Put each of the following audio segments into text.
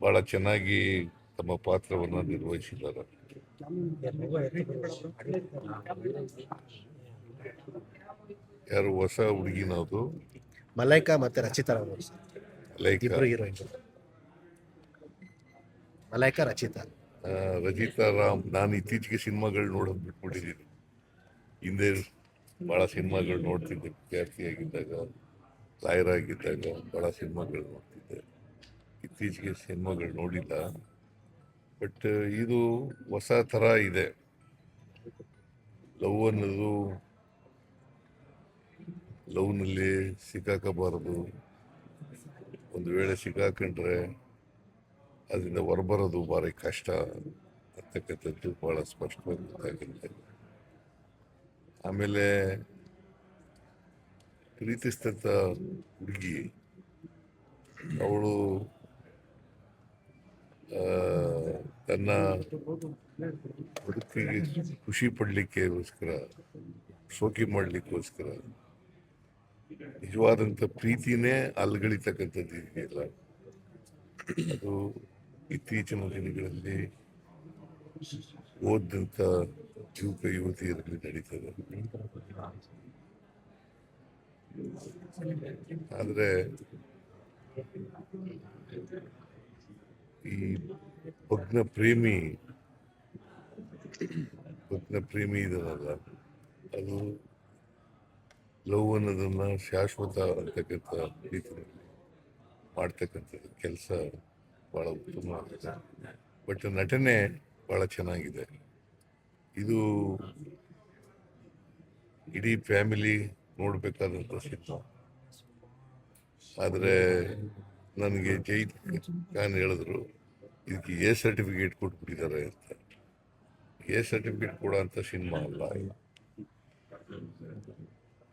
ಬಹಳ ಚೆನ್ನಾಗಿ ತಮ್ಮ ಪಾತ್ರವನ್ನು ನಿರ್ವಹಿಸಿದ್ದಾರೆ. ಯಾರು ಹೊಸ ಹುಡುಗಿನದು? ಮಲೈಕಾ ಮತ್ತೆ ರಚಿತಾ ರಾವ್ ಸರ್, ಲೈಕ್ ಇಬ್ರು ಹೀರೋಯಿನ್. ಮಲೈಕಾ, ರಚಿತಾ. ರಚಿತಾ ರಾಮ್. ನಾನು ಇತ್ತೀಚೆಗೆ ಸಿನಿಮಾಗಳು ನೋಡೋದು ಬಿಟ್ಬಿಟ್ಟಿದ್ದೀನಿ. ಹಿಂದೆ ಬಹಳ ಸಿನಿಮಾಗಳು ನೋಡ್ತಿದ್ದೆ. ವಿದ್ಯಾರ್ಥಿಯಾಗಿದ್ದಾಗ, ಲಾಯರ್ ಆಗಿದ್ದಾಗ ಬಹಳ ಸಿನಿಮಾಗಳು ನೋಡ್ತಿದ್ದೆ. ಇತ್ತೀಚೆಗೆ ಸಿನಿಮಾಗಳು ನೋಡಿಲ್ಲ. ಬಟ್ ಇದು ಹೊಸ ಥರ ಇದೆ. ಲವ್ ಅನ್ನೋದು ಲವ್ನಲ್ಲಿ ಸಿಕ್ಕಾಕಬಾರದು. ಒಂದು ವೇಳೆ ಸಿಕ್ಕಾಕೊಂಡ್ರೆ ಅದರಿಂದ ಹೊರಬರೋದು ಭಾರಿ ಕಷ್ಟ ಅಂತಕ್ಕಂಥದ್ದು ಭಾಳ ಸ್ಪಷ್ಟವಾಗಿ ಗೊತ್ತಾಗುತ್ತೆ. ಆಮೇಲೆ ಪ್ರೀತಿಸಿದಂಥ ಹುಡುಗಿ ಅವಳು ತನ್ನ ಬದುಕಿಗೆ ಖುಷಿ ಪಡಲಿಕ್ಕೋಸ್ಕರ, ಶೋಕಿ ಮಾಡಲಿಕ್ಕೋಸ್ಕರ ನಿಜವಾದಂಥ ಪ್ರೀತಿನೇ ಅಲ್ಗಳಿತಕ್ಕಂಥದ್ದು ಇದೆಯಲ್ಲ, ಅದು ಇತ್ತೀಚಿನ ದಿನಗಳಲ್ಲಿ ಓದಂಥ ಯುವಕ ಯುವತಿಯರಲ್ಲಿ ನಡೀತದೆ. ಆದರೆ ಈ ಭಗ್ನ ಪ್ರೇಮಿ ಇದನ್ನಲ್ಲ, ಅದು ಲವ್ ಅನ್ನೋದನ್ನ ಶಾಶ್ವತ ಅಂತಕ್ಕಂಥ ರೀತಿಯಲ್ಲಿ ಮಾಡ್ತಕ್ಕಂಥದ್ದು ಕೆಲಸ ಭಾಳ ಉತ್ತಮವಾಗಿದೆ. ಬಟ್ ನಟನೆ ಭಾಳ ಚೆನ್ನಾಗಿದೆ. ಇದು ಇಡೀ ಫ್ಯಾಮಿಲಿ ನೋಡಬೇಕಾದಂಥ ಸಿನಿಮಾ. ಆದರೆ ನನಗೆ ಜೈದ್ ಖಾನ್ ಹೇಳಿದ್ರು ಇದಕ್ಕೆ ಎ ಸರ್ಟಿಫಿಕೇಟ್ ಕೊಟ್ಬಿಟ್ಟಿದ್ದಾರೆ ಅಂತ. ಎ ಸರ್ಟಿಫಿಕೇಟ್ ಕೊಡೋ ಅಂಥ ಸಿನಿಮಾ ಅಲ್ಲ.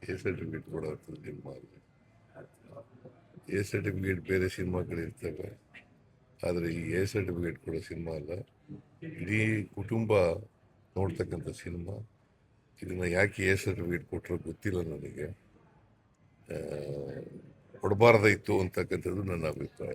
ಎ ಸರ್ಟಿಫಿಕೇಟ್ ಕೊಡೋ ಅಂಥ ಸಿನಿಮಾ ಅಲ್ಲ. ಎ ಸರ್ಟಿಫಿಕೇಟ್ ಬೇರೆ ಸಿನಿಮಾಗಳಿರ್ತವೆ, ಆದರೆ ಈ ಎ ಸರ್ಟಿಫಿಕೇಟ್ ಕೊಡೋ ಸಿನಿಮಾ ಅಲ್ಲ. ಇಡೀ ಕುಟುಂಬ ನೋಡ್ತಕ್ಕಂಥ ಸಿನಿಮಾ. ಇದನ್ನು ಯಾಕೆ ಎ ಸರ್ಟಿಫಿಕೇಟ್ ಕೊಟ್ಟರೋ ಗೊತ್ತಿಲ್ಲ ನನಗೆ. ಕೊಡಬಾರ್ದಾಯಿತು ಅಂತಕ್ಕಂಥದ್ದು ನನ್ನ ಅಭಿಪ್ರಾಯ.